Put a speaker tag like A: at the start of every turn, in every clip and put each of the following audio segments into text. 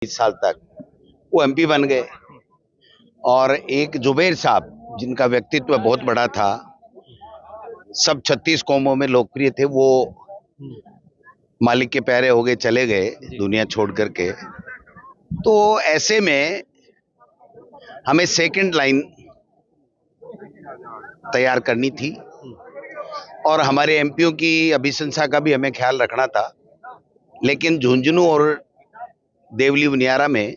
A: 20 साल तक वो एमपी बन गए। और एक जुबैर साहब जिनका व्यक्तित्व बहुत बड़ा था, सब 36 कौमों में लोकप्रिय थे, वो मालिक के प्यारे हो गए, चले गए दुनिया छोड़ करके। तो ऐसे में हमें सेकंड लाइन तैयार करनी थी और हमारे एमपीओ की अभिशंसा का भी हमें ख्याल रखना था। लेकिन झुंझुनू और देवली उनियारा में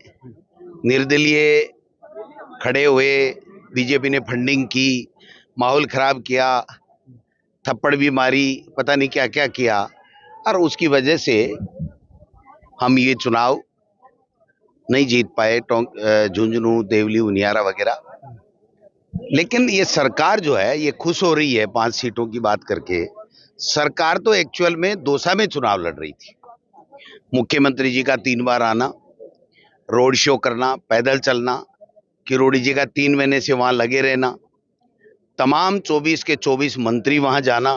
A: निर्दलीय खड़े हुए, बीजेपी ने फंडिंग की, माहौल खराब किया, थप्पड़ भी मारी, पता नहीं क्या क्या किया, और उसकी वजह से हम ये चुनाव नहीं जीत पाए, झुंझुनू देवली उनियारा वगैरह। लेकिन ये सरकार जो है ये खुश हो रही है 5 सीटों की बात करके। सरकार तो एक्चुअल में दौसा में चुनाव लड़ रही थी। मुख्यमंत्री जी का 3 बार आना, रोड शो करना, पैदल चलना, किरोड़ी जी का 3 महीने से वहां लगे रहना, तमाम 24 के 24 मंत्री वहां जाना,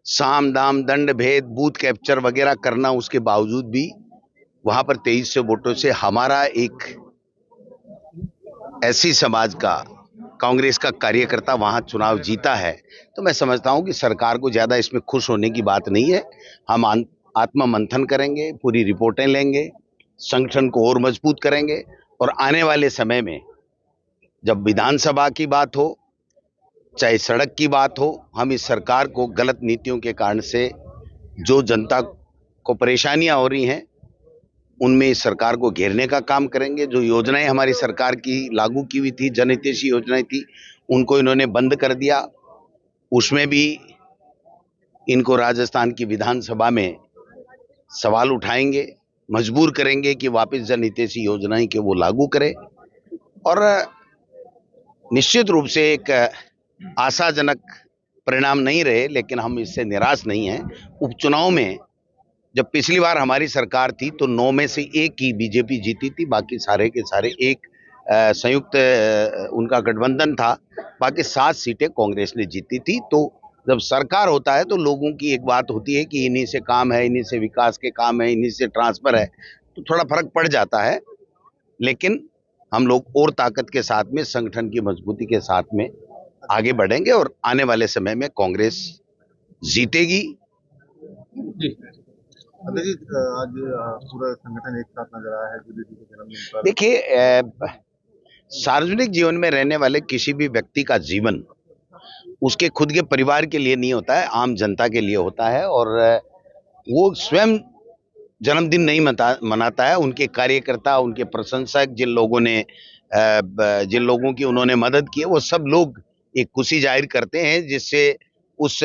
A: साम दाम दंड भेद बूथ कैप्चर वगैरह करना, उसके बावजूद भी वहां पर 2300 वोटों से हमारा एक ऐसी समाज का, कांग्रेस का कार्यकर्ता वहां चुनाव जीता है। तो मैं समझता हूं कि सरकार को ज्यादा इसमें खुश होने की बात नहीं है। हम आत्म मंथन करेंगे, पूरी रिपोर्टें लेंगे, संगठन को और मजबूत करेंगे, और आने वाले समय में जब विधानसभा की बात हो, चाहे सड़क की बात हो, हम इस सरकार को गलत नीतियों के कारण से जो जनता को परेशानियां हो रही हैं, उनमें इस सरकार को घेरने का काम करेंगे। जो योजनाएं हमारी सरकार की लागू की हुई थी, जनहितैषी योजनाएं थी, उनको इन्होंने बंद कर दिया। उसमें भी इनको राजस्थान की विधानसभा में सवाल उठाएंगे, मजबूर करेंगे कि वापस जनहितैषी योजनाएं के वो लागू करें। और निश्चित रूप से एक आशाजनक परिणाम नहीं रहे, लेकिन हम इससे निराश नहीं हैं। उपचुनाव में जब पिछली बार हमारी सरकार थी तो 9 में से 1 ही बीजेपी जीती थी, बाकी सारे के सारे एक संयुक्त उनका गठबंधन था, बाकी 7 सीटें कांग्रेस ने जीती थी। तो जब सरकार होता है तो लोगों की एक बात होती है कि इन्हीं से काम है, इन्हीं से विकास के काम है, इन्हीं से ट्रांसफर है, तो थोड़ा फर्क पड़ जाता है। लेकिन हम लोग और ताकत के साथ में, संगठन की मजबूती के साथ में आगे बढ़ेंगे और आने वाले समय में कांग्रेस जीतेगी।
B: जी अभी आज पूरा संगठन एक साथ नजर आया है जूली जी के जन्मदिन पर।
A: देखिए, सार्वजनिक जीवन में रहने वाले किसी भी व्यक्ति का जीवन उसके खुद के परिवार के लिए नहीं होता है, आम जनता के लिए होता है। और वो स्वयं जन्मदिन नहीं मनाता है, उनके कार्यकर्ता, उनके प्रशंसक, जिन लोगों की उन्होंने मदद की है, वो सब लोग एक खुशी जाहिर करते हैं, जिससे उस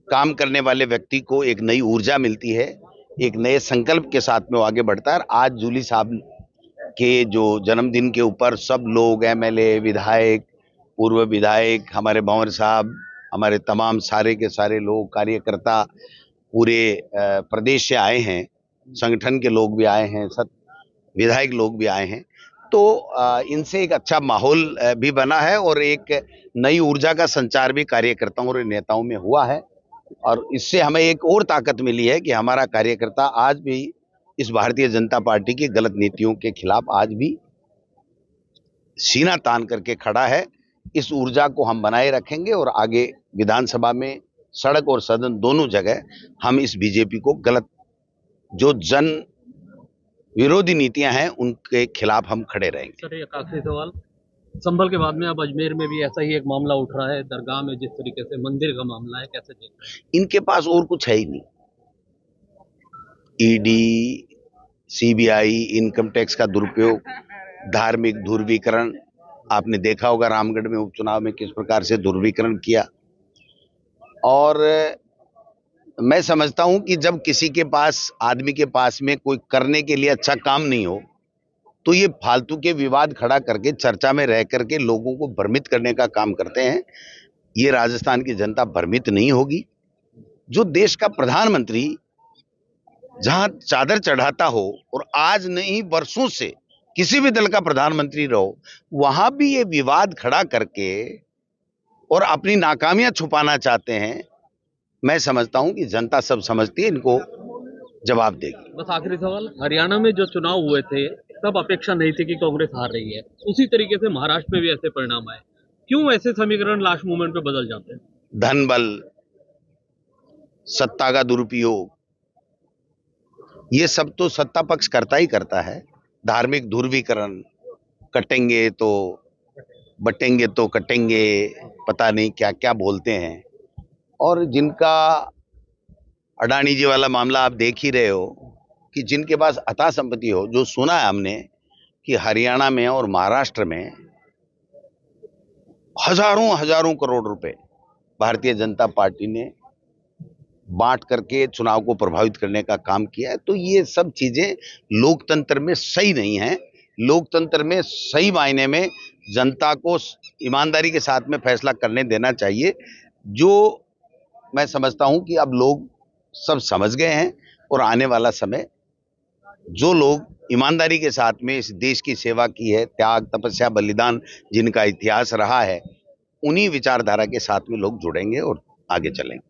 A: काम करने वाले व्यक्ति को एक नई ऊर्जा मिलती है, एक नए संकल्प के साथ में वो आगे बढ़ता है। आज जूली साहब के जो जन्मदिन के ऊपर सब लोग, एमएलए, विधायक, पूर्व विधायक, हमारे भंवर साहब, हमारे तमाम सारे के सारे लोग, कार्यकर्ता पूरे प्रदेश से आए हैं, संगठन के लोग भी आए हैं, सब विधायक लोग भी आए हैं। तो इनसे एक अच्छा माहौल भी बना है और एक नई ऊर्जा का संचार भी कार्यकर्ताओं और नेताओं में हुआ है। और इससे हमें एक और ताकत मिली है कि हमारा कार्यकर्ता आज भी इस भारतीय जनता पार्टी की गलत नीतियों के खिलाफ आज भी सीना तान करके खड़ा है। इस ऊर्जा को हम बनाए रखेंगे और आगे विधानसभा में, सड़क और सदन दोनों जगह हम इस बीजेपी को गलत, जो जन विरोधी नीतियां हैं, उनके खिलाफ हम खड़े रहेंगे।
B: सर एक आखिरी सवाल, संभल के बाद में अब अजमेर में भी ऐसा ही एक मामला उठ रहा है, दरगाह में जिस तरीके से मंदिर का मामला है, कैसे देख रहे हैं?
A: इनके पास और कुछ है ही नहीं। ईडी, सीबीआई, इनकम टैक्स का दुरुपयोग, धार्मिक ध्रुवीकरण, आपने देखा होगा रामगढ़ में उपचुनाव में किस प्रकार से ध्रुवीकरण किया। और मैं समझता हूं कि जब किसी के पास, आदमी के पास में कोई करने के लिए अच्छा काम नहीं हो, तो ये फालतू के विवाद खड़ा करके, चर्चा में रह करके लोगों को भ्रमित करने का काम करते हैं। ये राजस्थान की जनता भ्रमित नहीं होगी। जो देश का प्रधानमंत्री जहां चादर चढ़ाता हो, और आज नहीं वर्षों से किसी भी दल का प्रधानमंत्री रहो, वहां भी ये विवाद खड़ा करके और अपनी नाकामियां छुपाना चाहते हैं। मैं समझता हूं कि जनता सब समझती है, इनको जवाब देगी।
B: बस आखिरी सवाल, हरियाणा में जो चुनाव हुए थे तब अपेक्षा नहीं थी कि कांग्रेस हार रही है, उसी तरीके से महाराष्ट्र में भी ऐसे परिणाम आए, क्यों ऐसे समीकरण लास्ट मोमेंट पे बदल जाते हैं?
A: धन बल, सत्ता का दुरुपयोग, ये सब तो सत्ता पक्ष करता ही करता है। धार्मिक ध्रुवीकरण, कटेंगे तो बटेंगे तो कटेंगे, पता नहीं क्या क्या बोलते हैं। और जिनका अडानी जी वाला मामला आप देख ही रहे हो कि जिनके पास अथाह संपत्ति हो, जो सुना है हमने कि हरियाणा में और महाराष्ट्र में हजारों हजारों करोड़ रुपए भारतीय जनता पार्टी ने बांट करके चुनाव को प्रभावित करने का काम किया है। तो ये सब चीजें लोकतंत्र में सही नहीं है। लोकतंत्र में सही मायने में जनता को ईमानदारी के साथ में फैसला करने देना चाहिए, जो मैं समझता हूं कि अब लोग सब समझ गए हैं। और आने वाला समय, जो लोग ईमानदारी के साथ में इस देश की सेवा की है, त्याग तपस्या बलिदान जिनका इतिहास रहा है, उन्हीं विचारधारा के साथ में लोग जुड़ेंगे और आगे चलेंगे।